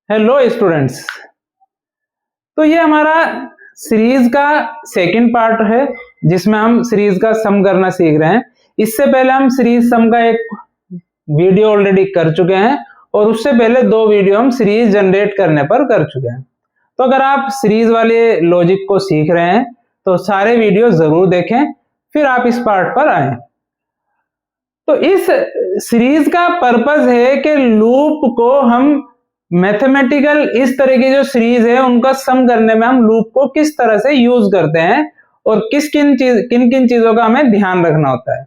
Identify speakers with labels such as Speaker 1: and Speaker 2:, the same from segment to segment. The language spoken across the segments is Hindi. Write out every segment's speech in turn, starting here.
Speaker 1: Hello students. तो ये हमारा सीरीज का सेकंड पार्ट है जिसमें हम सीरीज का सम करना सीख रहे हैं। इससे पहले हम सीरीज सम का एक वीडियो ऑलरेडी कर चुके हैं और उससे पहले दो वीडियो हम सीरीज जनरेट करने पर कर चुके हैं। तो अगर आप सीरीज वाले लॉजिक को सीख रहे हैं तो सारे वीडियो जरूर देखें, फिर आप इस पार्ट पर आए। तो इस सीरीज का पर्पस है कि लूप को हम मैथमेटिकल इस तरह की जो सीरीज है उनका सम करने में हम लूप को किस तरह से यूज करते हैं और किन किन चीजों का हमें ध्यान रखना होता है।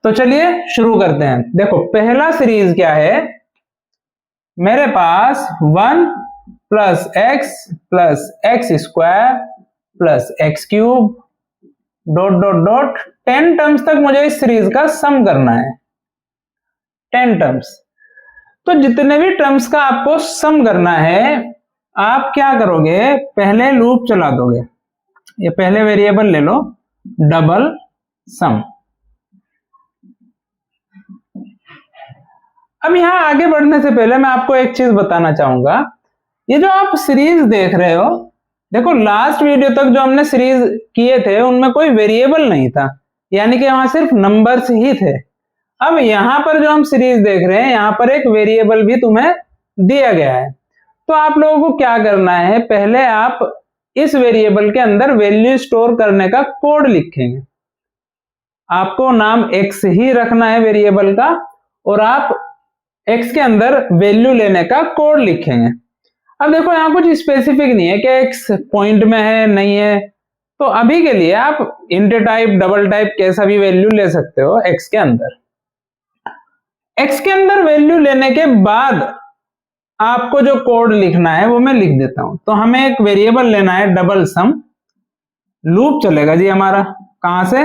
Speaker 1: तो चलिए शुरू करते हैं। देखो पहला सीरीज क्या है, मेरे पास 1 plus x square plus x cube dot dot dot 10 terms तक मुझे इस सीरीज का सम करना है। 10 टर्म्स। तो जितने भी टर्म्स का आपको सम करना है आप क्या करोगे, पहले लूप चला दोगे। ये पहले वेरिएबल ले लो डबल सम। अब यहां आगे बढ़ने से पहले मैं आपको एक चीज बताना चाहूंगा। ये जो आप सीरीज देख रहे हो, देखो लास्ट वीडियो तक जो हमने सीरीज किए थे उनमें कोई वेरिएबल नहीं था, यानी कि वहां सिर्फ नंबर्स ही थे। अब यहां पर जो हम सीरीज देख रहे हैं यहां पर एक वेरिएबल भी तुम्हें दिया गया है। तो आप लोगों को क्या करना है, पहले आप इस वेरिएबल के अंदर वैल्यू स्टोर करने का कोड लिखेंगे। आपको नाम x ही रखना है वेरिएबल का और आप x के अंदर वैल्यू लेने का कोड लिखेंगे। अब देखो यहां कुछ स्पेसिफिक नहीं है कि x पॉइंट में है नहीं है, तो अभी के लिए आप इंट टाइप डबल टाइप कैसा भी वैल्यू ले सकते हो x के अंदर। x के अंदर वैल्यू लेने के बाद आपको जो कोड लिखना है वो मैं लिख देता हूं। तो हमें एक वेरिएबल लेना है डबल सम। लूप चलेगा जी हमारा कहां से,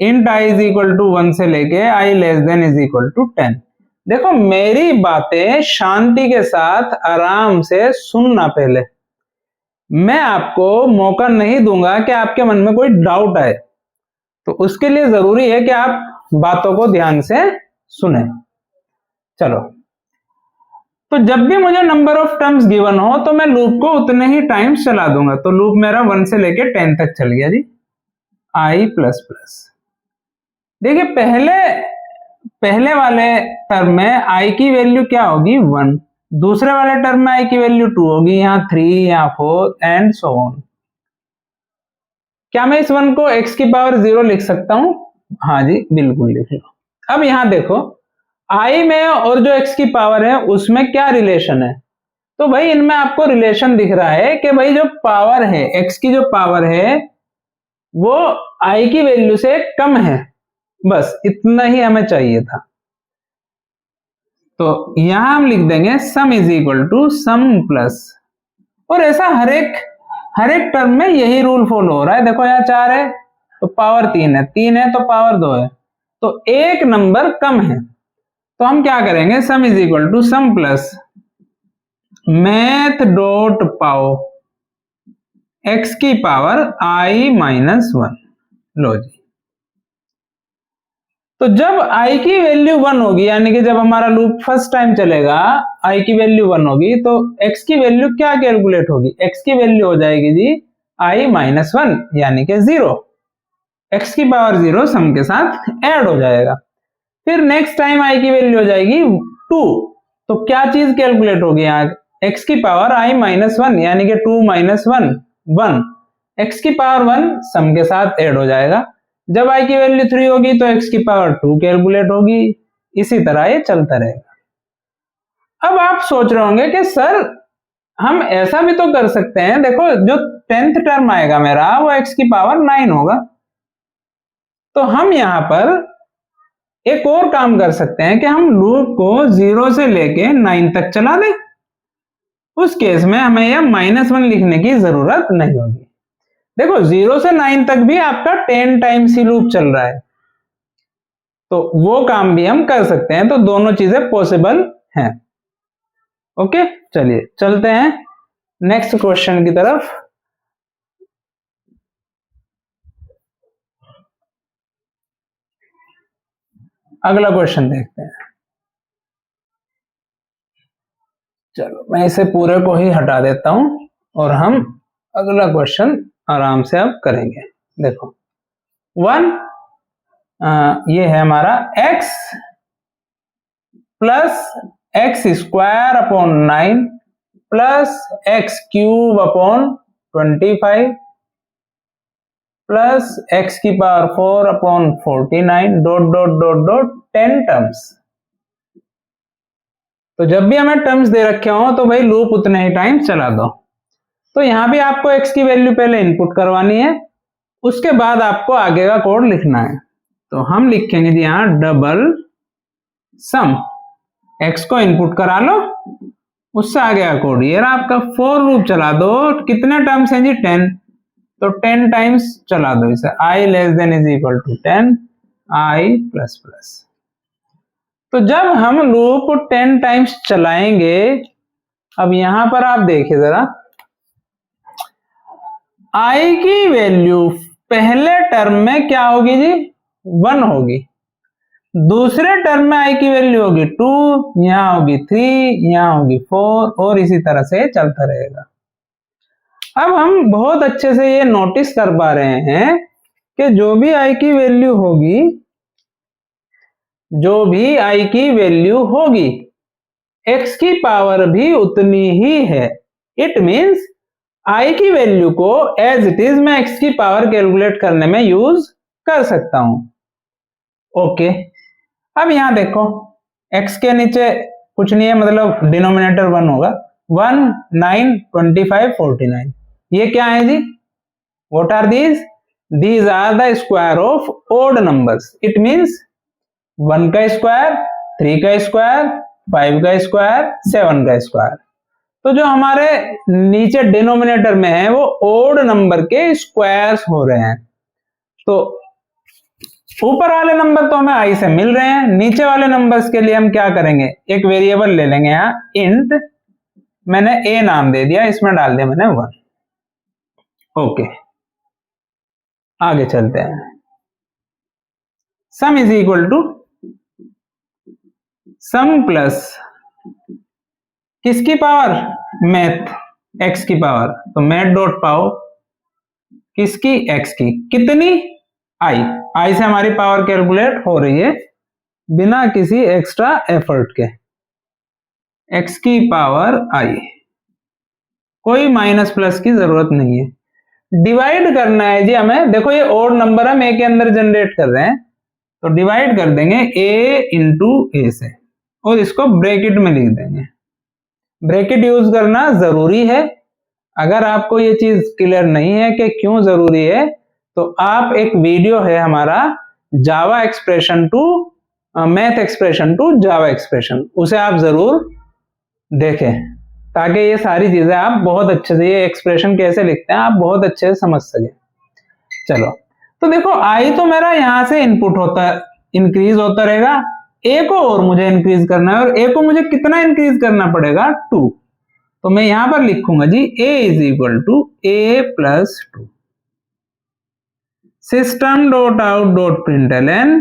Speaker 1: int i is equal to 1 से लेके i less than is equal to 10। देखो मेरी बातें शांति के साथ आराम से सुनना। पहले मैं आपको मौका नहीं दूंगा कि आपके मन में कोई डाउट आए, तो उसके लिए जरूरी है कि आप बातों को ध्यान से सुने। चलो, तो जब भी मुझे नंबर ऑफ टर्म्स गिवन हो तो मैं लूप को उतने ही टाइम्स चला दूंगा। तो लूप मेरा 1 से लेके 10 तक चल गया जी, i प्लस प्लस। देखिए पहले वाले टर्म में i की वैल्यू क्या होगी 1, दूसरे वाले टर्म में i की वैल्यू 2 होगी, यहाँ 3 यहाँ 4 एंड सो ऑन। क्या मैं इस 1 को x की पावर 0 लिख सकता हूं? हाँ जी बिल्कुल लिख लो। अब यहां देखो i में और जो x की पावर है उसमें क्या रिलेशन है, तो भाई इनमें आपको रिलेशन दिख रहा है कि भाई जो पावर है x की जो पावर है वो i की वैल्यू से कम है। बस इतना ही हमें चाहिए था। तो यहां हम लिख देंगे sum is equal to sum plus, और ऐसा हर एक टर्म में यही रूल फॉलो हो रहा है। देखो यहाँ 4 है तो पावर 3 है, 3 है तो पावर 2 है, तो एक नंबर कम है। तो हम क्या करेंगे, sum is equal to sum plus math dot pow x की पावर i माइनस 1। लो जी, तो जब i की वैल्यू 1 होगी, यानी कि जब हमारा लूप फर्स्ट टाइम चलेगा i की वैल्यू 1 होगी, तो x की वैल्यू क्या कैलकुलेट होगी, x की वैल्यू हो जाएगी जी i माइनस 1 यानी कि 0। x की पावर 0 सम के साथ ऐड हो जाएगा। फिर नेक्स्ट टाइम i की वैल्यू हो जाएगी 2, तो क्या चीज कैलकुलेट होगी यहाँ, x की पावर i माइनस 1 यानी कि 2 माइनस 1 1, x की पावर 1 सम के साथ ऐड हो जाएगा। जब i की वैल्यू 3 होगी तो x की पावर 2 कैलकुलेट होगी। इसी तरह ये चलता रहेगा। अब आप सोच रहे होंगे कि सर हम ऐसा भी तो कर सकते हैं, देखो जो 10th टर्म आएगा मेरा वो x की पावर 9 होगा। तो हम यहां पर एक और काम कर सकते हैं कि हम लूप को 0 से लेके 9 तक चला दें। उस केस में हमें यह -1 लिखने की जरूरत नहीं होगी। देखो 0 से 9 तक भी आपका 10 टाइम्स ही लूप चल रहा है, तो वो काम भी हम कर सकते हैं। तो दोनों चीजें पॉसिबल हैं। ओके, चलिए चलते हैं नेक्स्ट क्वेश्चन की तरफ। अगला क्वेश्चन देखते हैं। चलो मैं इसे पूरे को ही हटा देता हूं और हम अगला क्वेश्चन आराम से अब करेंगे। देखो 1 ये है हमारा x plus x square upon 9 plus x cube upon 25 plus x की power 4 upon 49 dot dot dot dot 10 terms. तो जब भी हमें टर्म्स दे रखे हो तो भाई लूप उतने ही टाइम चला दो। तो यहां भी आपको x की वैल्यू पहले इनपुट करवानी है, उसके बाद आपको आगे का कोड लिखना है। तो हम लिखेंगे जी यहां डबल सम, x को इनपुट करा लो, उससे आगे का कोड ये रहा आपका। फॉर लूप चला दो, कितने टर्म्स हैं जी 10, तो 10 टाइम्स चला दो इसे, i less than is equal to 10 i plus plus. तो जब हम लूप 10 टाइम्स चलाएंगे, अब यहां पर आप देखिए जरा, i की वैल्यू पहले टर्म में क्या होगी जी 1 होगी, दूसरे टर्म में i की वैल्यू होगी 2, यहां होगी 3, यहां होगी 4 और इसी तरह से चलता रहेगा। अब हम बहुत अच्छे से ये नोटिस कर पा रहे हैं कि जो भी i की वैल्यू होगी, जो भी i की वैल्यू होगी, x की पावर भी उतनी ही है। इट मींस i की वैल्यू को एज इट इज मैं x की पावर कैलकुलेट करने में यूज कर सकता हूं। ओके, अब यहां देखो x के नीचे कुछ नहीं है, मतलब डिनोमिनेटर 1 होगा। 1 9 25 49, ये क्या है जी, what are these, these are the square of odd numbers. It means 1 का स्क्वायर, 3 का स्क्वायर, 5 का स्क्वायर, 7 का स्क्वायर। तो जो हमारे नीचे डिनोमिनेटर में है वो ओड नंबर के स्क्वायर्स हो रहे हैं। तो ऊपर वाले नंबर तो हमें i से मिल रहे हैं, नीचे वाले नंबर्स के लिए हम क्या करेंगे, एक वेरिएबल ले लेंगे यहां इंट, मैंने a नाम दे दिया, इसमें डाल दिया मैंने 1। ओके, आगे चलते हैं। Sum is equal to sum plus किसकी पावर, मैथ, x की पावर, तो मैथ डॉट पाओ किसकी, x की, कितनी i से हमारी पावर कैलकुलेट हो रही है बिना किसी एक्स्ट्रा एफर्ट के, x की पावर i, कोई माइनस प्लस की जरूरत नहीं है। डिवाइड करना है जी हमें, देखो ये ओड नंबर हम a के अंदर जनरेट कर रहे हैं, तो डिवाइड कर देंगे a इंटू ए से और इसको ब्रैकेट में लिख देंगे। ब्रैकेट यूज करना जरूरी है। अगर आपको ये चीज क्लियर नहीं है कि क्यों जरूरी है, तो आप एक वीडियो है हमारा Java expression to math expression to Java expression, उसे आप जरूर देखें ताकि ये सारी चीजें आप बहुत अच्छे से, ये एक्सप्रेशन कैसे लिखते हैं आप बहुत अच्छे से समझ सके। चलो, तो देखो आई तो मेरा यहां से इनपुट होता है, इंक्रीज होता रहेगा, ए को और मुझे इंक्रीज करना है, और ए को मुझे कितना इंक्रीज करना पड़ेगा 2। तो मैं यहां पर लिखूंगा जी a is equal to a plus 2, system dot out dot println,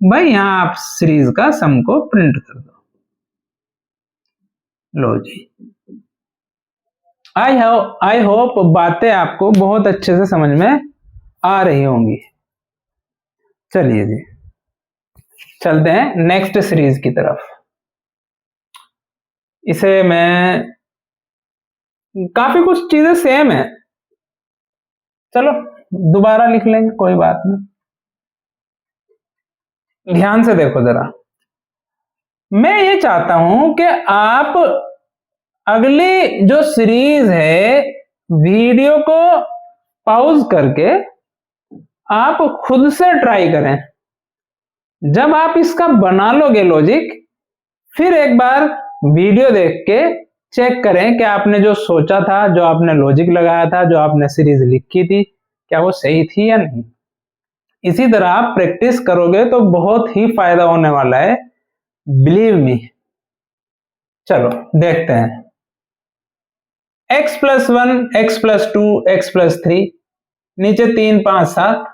Speaker 1: भाई यहां आप सीरीज का सम को प्रिंट कर दो। लो जी, आई होप बातें आपको बहुत अच्छे से समझ में आ रही होंगी। चलिए जी, चलते हैं नेक्स्ट सीरीज की तरफ। इसे मैं, काफी कुछ चीजें सेम है, चलो दोबारा लिख लेंगे, कोई बात नहीं। ध्यान से देखो जरा, मैं ये चाहता हूं कि आप अगली जो सीरीज है वीडियो को पॉज करके आप खुद से ट्राई करें। जब आप इसका बना लोगे लॉजिक, फिर एक बार वीडियो देख के चेक करें कि आपने जो सोचा था, जो आपने लॉजिक लगाया था, जो आपने सीरीज लिखी थी, क्या वो सही थी या नहीं। इसी तरह आप प्रैक्टिस करोगे तो बहुत ही फायदा होने वाला है, बिलीव मी। चलो देखते हैं, x plus 1, x plus 2, x plus 3, नीचे 3 5 7,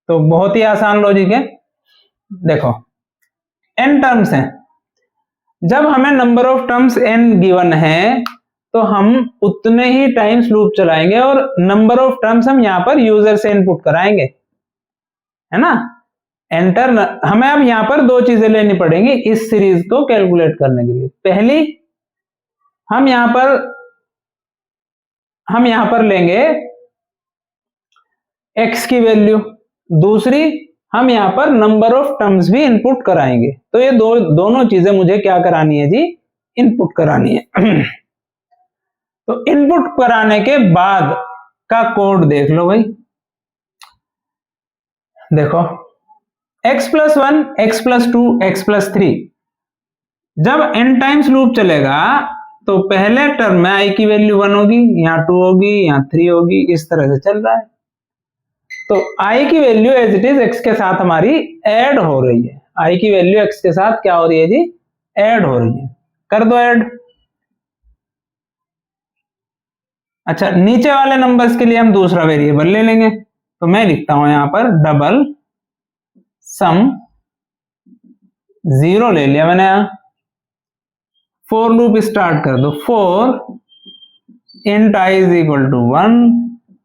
Speaker 1: तो बहुत ही आसान लॉजिक है। देखो n टर्म्स हैं, जब हमें number of terms n given है तो हम उतने ही टाइम्स लूप चलाएंगे और नंबर ऑफ टर्म्स हम यहाँ पर यूजर से इनपुट कराएंगे, है ना। एंटर हमें अब यहाँ पर दो चीजें लेनी पड़ेंगी इस सीरीज को कैलकुलेट करने के लिए। पहली, हम यहाँ पर लेंगे x की वैल्यू, दूसरी हम यहाँ पर नंबर ऑफ टर्म्स भी इनपुट कराएंगे। तो ये दोनों चीजें मुझे क्या करानी है जी, इनपुट करानी है। तो इनपुट कराने के बाद का कोड देख लो भाई, देखो x+1, x+2, x+3, जब n टाइम्स लूप चलेगा तो पहले टर्म में i की वैल्यू 1 होगी, यहाँ 2 होगी, यहाँ 3 होगी, इस तरह से चल रहा है। तो i की value as it is x के साथ हमारी ऐड हो रही है। i की वैल्यू x के साथ क्या हो रही है जी, ऐड हो रही है। कर दो ऐड। अच्छा, नीचे वाले नंबर्स के लिए हम दूसरा वेरिएबल ले लेंगे। तो मैं लिखता हूं यहां पर डबल सम 0 ले लिया मैंने। यहां फॉर लूप स्टार्ट कर दो। For int i is equal to 1,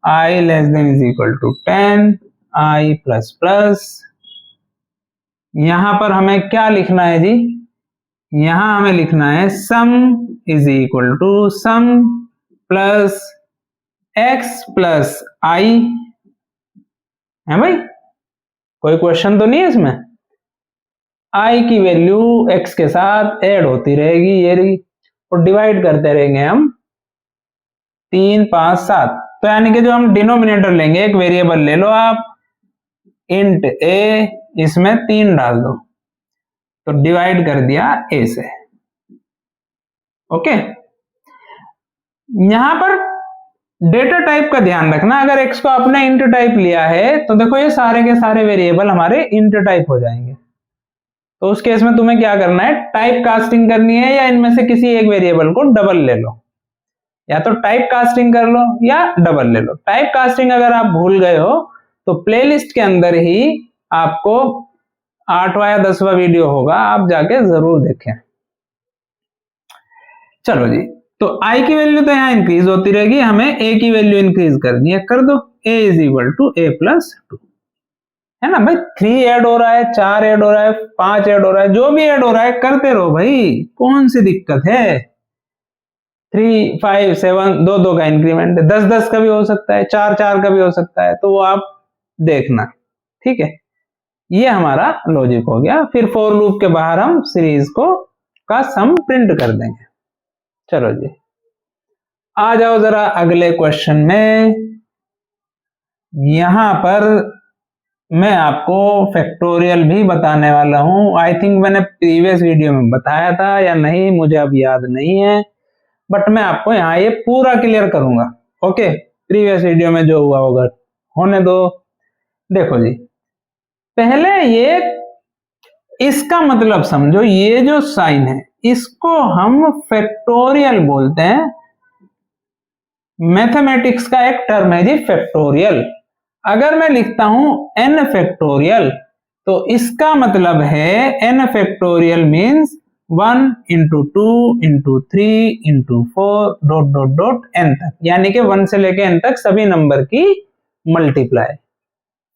Speaker 1: i less than is equal to 10, i plus plus. यहां पर हमें क्या लिखना है जी, यहां हमें लिखना है sum is equal to sum plus x plus i, है भाई। कोई क्वेश्चन तो नहीं है इसमें। i की वैल्यू x के साथ ऐड होती रहेगी, ये रही, और डिवाइड करते रहेंगे हम 3, 5, 7। तो यानी कि जो हम डिनोमिनेटर लेंगे, एक वेरिएबल ले लो आप इंट a, इसमें 3 डाल दो, तो डिवाइड कर दिया a से। ओके, यहां पर डेटा टाइप का ध्यान रखना। अगर x को आपने इंट टाइप लिया है तो देखो ये सारे के सारे वेरिएबल हमारे इंट टाइप हो जाएंगे। तो उस केस में तुम्हें क्या करना है, टाइप कास्टिंग करनी है, या इनमें से किसी एक वेरिएबल को डबल ले लो, या तो टाइप कास्टिंग कर लो या डबल ले लो। टाइप कास्टिंग अगर आप भूल गए हो तो प्लेलिस्ट के अंदर ही आपको 8वां या 10वां वीडियो होगा, आप जाके जरूर देखें। चलो जी, तो i की वैल्यू तो यहाँ इंक्रीज होती रहेगी, हमें a की वैल्यू इंक्रीज करनी है। कर दो a is equal to a plus 2, है ना भाई। 3 ऐड हो रहा है, 4 ऐड हो रहा है, 5 ऐड हो रहा है, जो भी ऐड हो रहा है करते रहो भाई, कौन सी दिक्कत है। 3, 5, 7, 2 का इंक्रीमेंट है, 10 का भी हो सकता है, 4 का भी हो सकता है, तो वो आप देखना, ठीक है। ये हमारा लॉजिक हो गया। फिर फॉर लूप के बाहर हम सीरीज का सम प्रिंट कर देंगे। चलो जी, आ जाओ जरा अगले क्वेश्चन में। यहां पर मैं आपको फैक्टोरियल भी बताने वाला हूं। आई थिंक मैंने प्रीवियस वीडियो में बताया था या नहीं, मुझे अब याद नहीं है, बट मैं आपको यहाँ ये पूरा क्लियर करूंगा। ओके, प्रीवियस वीडियो में जो हुआ होगा होने दो। देखो जी, पहले ये इसका मतलब समझो, ये जो साइन है इसको हम फैक्टोरियल बोलते हैं। मैथमेटिक्स का एक टर्म है जी फैक्टोरियल। अगर मैं लिखता हूं n फैक्टोरियल तो इसका मतलब है n factorial means 1 into 2 into 3 into 4 dot dot dot n तक, यानी कि 1 से लेके n तक सभी नंबर की मल्टीप्लाई।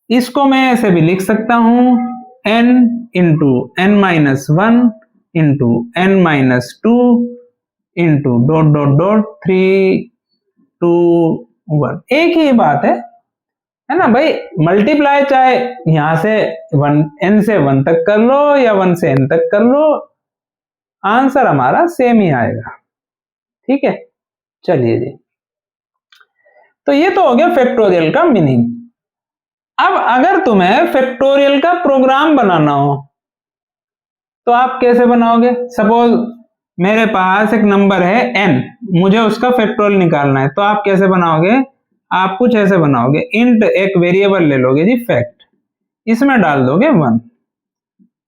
Speaker 1: इसको मैं ऐसे भी लिख सकता हूं n into n-1 into n-2 into dot dot dot 3, 2, 1। एक ही बात है ना भाई। मल्टीप्लाई चाहे यहां से n से 1 तक कर लो या 1 से n तक कर लो, आंसर हमारा सेम ही आएगा, ठीक है। चलिए जी, तो ये तो हो गया फैक्टोरियल का मीनिंग। अब अगर तुम्हें फैक्टोरियल का प्रोग्राम बनाना हो तो आप कैसे बनाओगे। सपोज मेरे पास एक नंबर है n, मुझे उसका फैक्टोरियल निकालना है, तो आप कैसे बनाओगे। आप कुछ ऐसे बनाओगे, इंट एक वेरिएबल ले लोगे जी फैक्ट, इसमें डाल दोगे 1,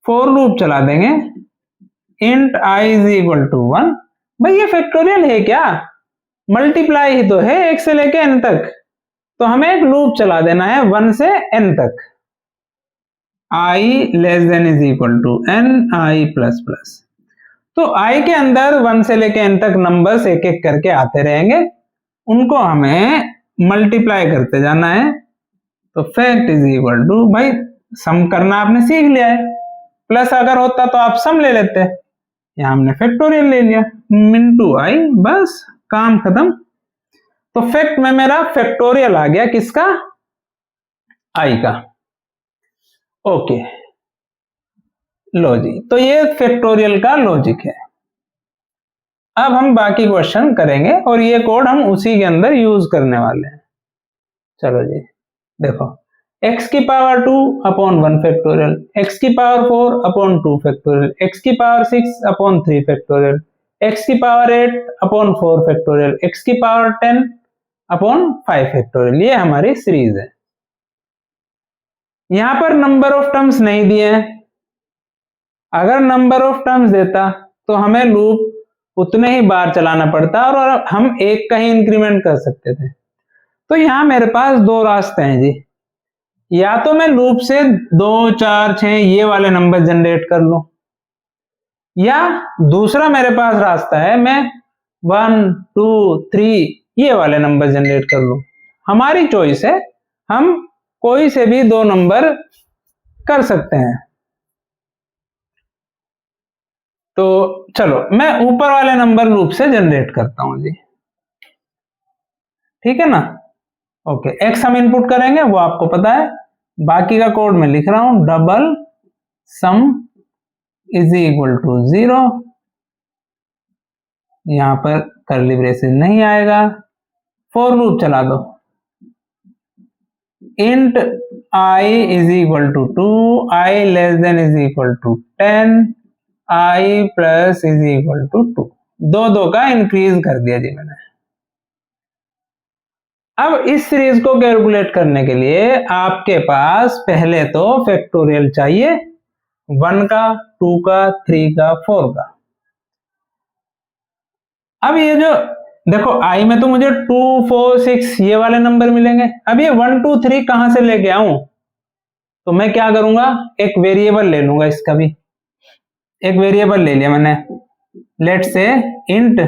Speaker 1: फॉर लूप चला देंगे, int i is equal to 1। भाई ये फैक्टोरियल है क्या, मल्टीप्लाई ही तो है 1 से लेके n तक। तो हमें एक लूप चला देना है 1 से n तक, i less than is equal to n, i plus plus. तो i के अंदर 1 से लेके n तक नंबर्स एक एक करके आते रहेंगे, उनको हमें मल्टीप्लाई करते जाना है। तो फैक्ट इज इक्वल टू, भाई सम करना आपने सीख लिया है, प्लस अगर होता तो आप सम ले लेते, यहां हमने फैक्टोरियल ले लिया, इनटू i, बस काम खत्म। तो फैक्ट में मेरा फैक्टोरियल आ गया, किसका? i का। ओके, लो जी, तो ये फैक्टोरियल का लॉजिक है। अब हम बाकी क्वेश्चन करेंगे और ये कोड हम उसी के अंदर यूज करने वाले हैं। चलो जी, देखो, x की पावर 2 अपॉन 1 फैक्टोरियल, x की पावर 4 अपॉन 2 फैक्टोरियल, x की पावर 6 अपॉन 3 फैक्टोरियल, x की पावर 8 अपॉन 4 फैक्टोरियल, x की पावर 10 अपॉन 5 फैक्टोरियल। ये हमारी सीरीज है। यहां पर नंबर ऑफ टर्म्स नहीं दिए हैं। अगर नंबर ऑफ टर्म्स देता तो हमें लूप उतने ही बार चलाना पड़ता और हम एक का ही इंक्रीमेंट कर सकते थे। तो यहां मेरे पास दो रास्ते हैं जी, या तो मैं लूप से 2, 4, 6 ये वाले नंबर जनरेट कर लूं, या दूसरा मेरे पास रास्ता है, मैं 1, 2, 3 ये वाले नंबर जनरेट कर लूं। हमारी चॉइस है, हम कोई से भी दो नंबर कर सकते हैं। तो चलो मैं ऊपर वाले नंबर लूप से जनरेट करता हूं जी, ठीक है ना। ओके, एक्स हम इनपुट करेंगे, वो आपको पता है। बाकी का कोड मैं लिख रहा हूं, double sum is equal to 0, यहां पर कर्ली ब्रेसेस नहीं आएगा। फॉर लूप चला दो, int i is equal to 2, i less than is equal to 10, i plus is equal to 2, दो का इंक्रीज कर दिया जी मैंने। अब इस सीरीज को कैलकुलेट करने के लिए आपके पास पहले तो फैक्टोरियल चाहिए, 1 का, 2 का, 3 का, 4 का। अब ये जो देखो i में तो मुझे 2, 4, 6 ये वाले नंबर मिलेंगे। अब ये 1, 2, 3 कहां से लेके आऊं? तो मैं क्या करूंगा, एक वेरिएबल ले लूंगा, इसका भी एक वेरिएबल ले लिया मैंने, लेट से इंट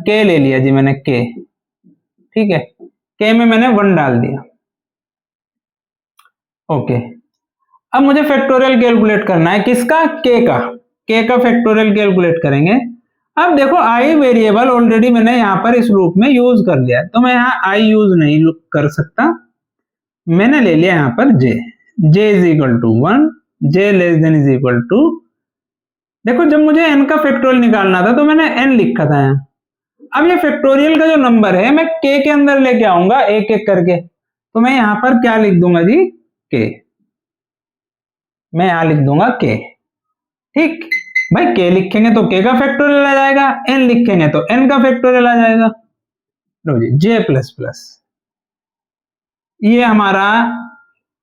Speaker 1: k ले लिया जी मैंने, k, ठीक है, k में मैंने 1 डाल दिया। ओके, अब मुझे फैक्टोरियल कैलकुलेट करना है, किसका? k का। k का फैक्टोरियल कैलकुलेट करेंगे। अब देखो i वेरिएबल ऑलरेडी मैंने यहां पर इस लूप में यूज कर लिया है, तो मैं यहां i यूज नहीं कर सकता। मैंने ले लिया यहां पर j, j is equal to 1, j less than is equal to, देखो जब मुझे n का फैक्टोरियल निकालना था तो मैंने n लिखा था यहां। अब ये फैक्टोरियल का जो नंबर है मैं k के अंदर लेके आऊंगा एक एक करके, तो मैं यहां पर क्या लिख दूंगा जी, k, मैं यहां लिख दूंगा k, ठीक भाई। k लिखेंगे तो k का फैक्टोरियल आ जाएगा, n लिखेंगे तो n का फैक्टोरियल आ जाएगा। लो जी, j प्लस प्लस, ये हमारा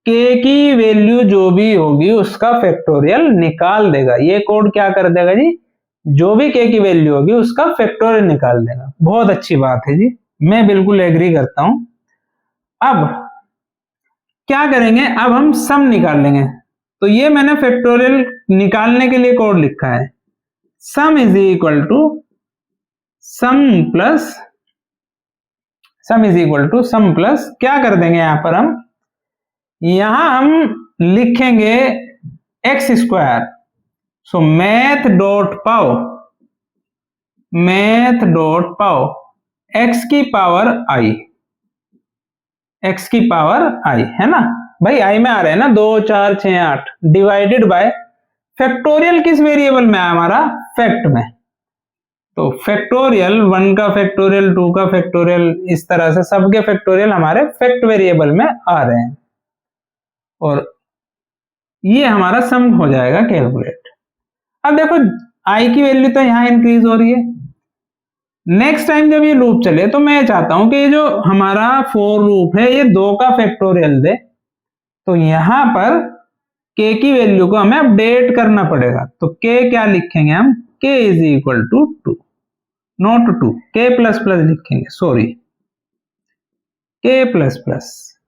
Speaker 1: k की वैल्यू जो भी होगी उसका फैक्टोरियल निकाल देगा। ये कोड क्या कर देगा जी, जो भी k की वैल्यू होगी उसका फैक्टोरियल निकाल देगा। बहुत अच्छी बात है जी, मैं बिल्कुल एग्री करता हूं। अब क्या करेंगे, अब हम सम निकाल लेंगे। तो ये मैंने फैक्टोरियल निकालने के लिए कोड लिखा है, sum is equal to sum plus, sum is equal to sum plus, क्या कर देंगे यहां हम लिखेंगे x square. So math dot pow x की पावर आई, एक्स की पावर आई है ना भाई, आई में आ रहे हैं ना 2, 4, 6, 8, डिवाइडेड बाय फैक्टोरियल किस वेरिएबल में है हमारा, फैक्ट में। तो फैक्टोरियल 1 का फैक्टोरियल, 2 का फैक्टोरियल, इस तरह से सबके फैक्टोरियल हमारे फैक्ट वेरिएबल में आ रहे हैं, और ये हमारा सम हो जाएगा कैलकुलेट। अब देखो i की वैल्यू तो यहां इंक्रीज हो रही है। नेक्स्ट टाइम जब ये लूप चले तो मैं चाहता हूं कि ये जो हमारा फॉर लूप है ये 2 का फैक्टोरियल दे, तो यहां पर k की वैल्यू को हमें अपडेट करना पड़ेगा। तो k क्या लिखेंगे हम, k is equal to 2, not 2, k plus plus लिखेंगे, sorry, k plus plus,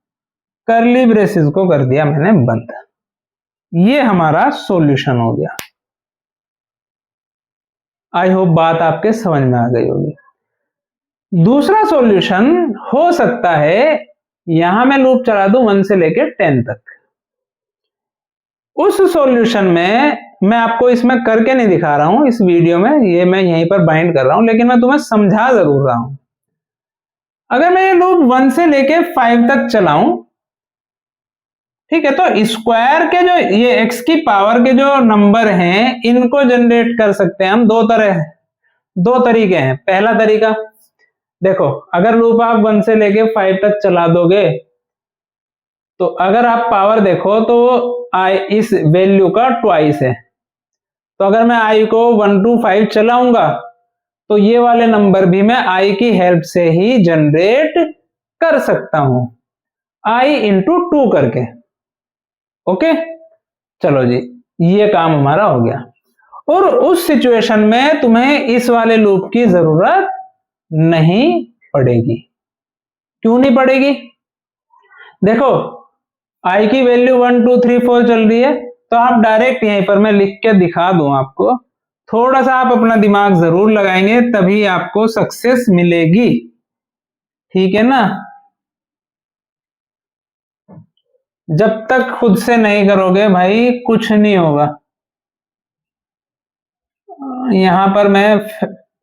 Speaker 1: curly braces को कर दिया मैंने बंद। ये हमारा सॉल्यूशन हो गया। आई होप बात आपके समझ में आ गई होगी। दूसरा सॉल्यूशन हो सकता है, यहां मैं लूप चला दूं 1 से लेकर 10 तक। उस सॉल्यूशन में मैं आपको इसमें करके नहीं दिखा रहा हूं इस वीडियो में, ये मैं यहीं पर बाइंड कर रहा हूं, लेकिन मैं तुम्हें समझा जरूर रहा हूं। अगर मैं ये लूप 1 से लेके 5 तक चलाऊं, ठीक है, तो स्क्वायर के जो ये x की पावर के जो नंबर हैं इनको जनरेट कर सकते हैं हम दो तरीके हैं। पहला तरीका देखो, अगर लूप आप 1 से लेके 5 तक चला दोगे तो अगर आप पावर देखो तो i इस वैल्यू का ट्वाइस है। तो अगर मैं i को 1 to 5 चलाऊंगा तो ये वाले नंबर भी मैं i की हेल्प से ही जनरेट कर सकता हूं, i इंटू 2 करके। ओके, चलो जी, ये काम हमारा हो गया। और उस सिचुएशन में तुम्हें इस वाले लूप की जरूरत नहीं पड़ेगी। क्यों नहीं पड़ेगी? देखो, i की वैल्यू 1 2 3 4 चल रही है, तो आप डायरेक्ट यहीं पर मैं लिख के दिखा दूं आपको, थोड़ा सा आप अपना दिमाग जरूर लगाएंगे तभी आपको सक्सेस मिलेगी, ठीक है ना। जब तक खुद से नहीं करोगे भाई कुछ नहीं होगा। यहां पर मैं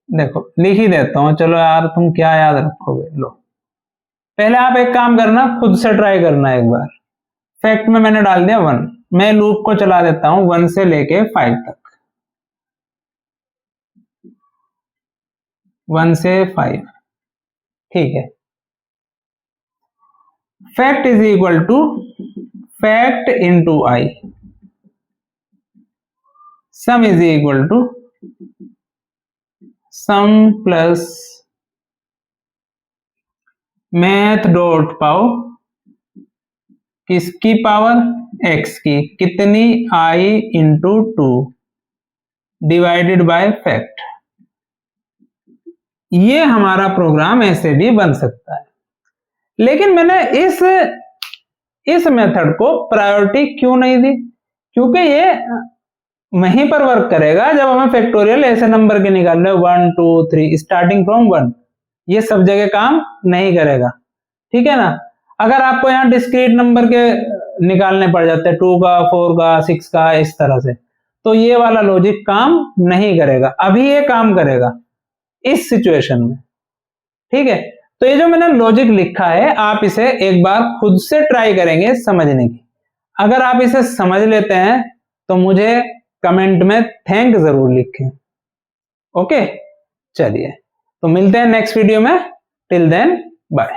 Speaker 1: देखो लिख ही देता हूं, चलो यार तुम क्या याद रखोगे। लो, पहले आप एक काम करना, खुद से ट्राई करना एक बार। फैक्ट में मैंने डाल दिया 1, मैं लूप को चला देता हूं 1 से लेके 5 तक, 1 से 5, ठीक है। Fact is equal to fact into i, sum is equal to sum plus math dot pow किसकी पावर, x की, कितनी, i into 2 divided by fact. ये हमारा प्रोग्राम ऐसे भी बन सकता है, लेकिन मैंने इस मेथड को प्रायोरिटी क्यों नहीं दी? क्योंकि ये वहीं पर वर्क करेगा जब हमें फैक्टोरियल ऐसे नंबर के निकालने 1 2 3 स्टार्टिंग फ्रॉम 1, ये सब जगह काम नहीं करेगा, ठीक है ना। अगर आपको यहाँ डिस्क्रीट नंबर के निकालने पड़ जाते हैं 2 का 4 का 6 का इस तरह से, तो ये वाला लॉजिक काम नहीं करेगा। अभी ये काम करेगा इस सिचुएशन में, ठीक है। तो ये जो मैंने लॉजिक लिखा है आप इसे एक बार खुद से ट्राई करेंगे समझने की। अगर आप इसे समझ लेते हैं तो मुझे कमेंट में थैंक जरूर लिखें। ओके, चलिए तो मिलते हैं नेक्स्ट वीडियो में। Till then bye.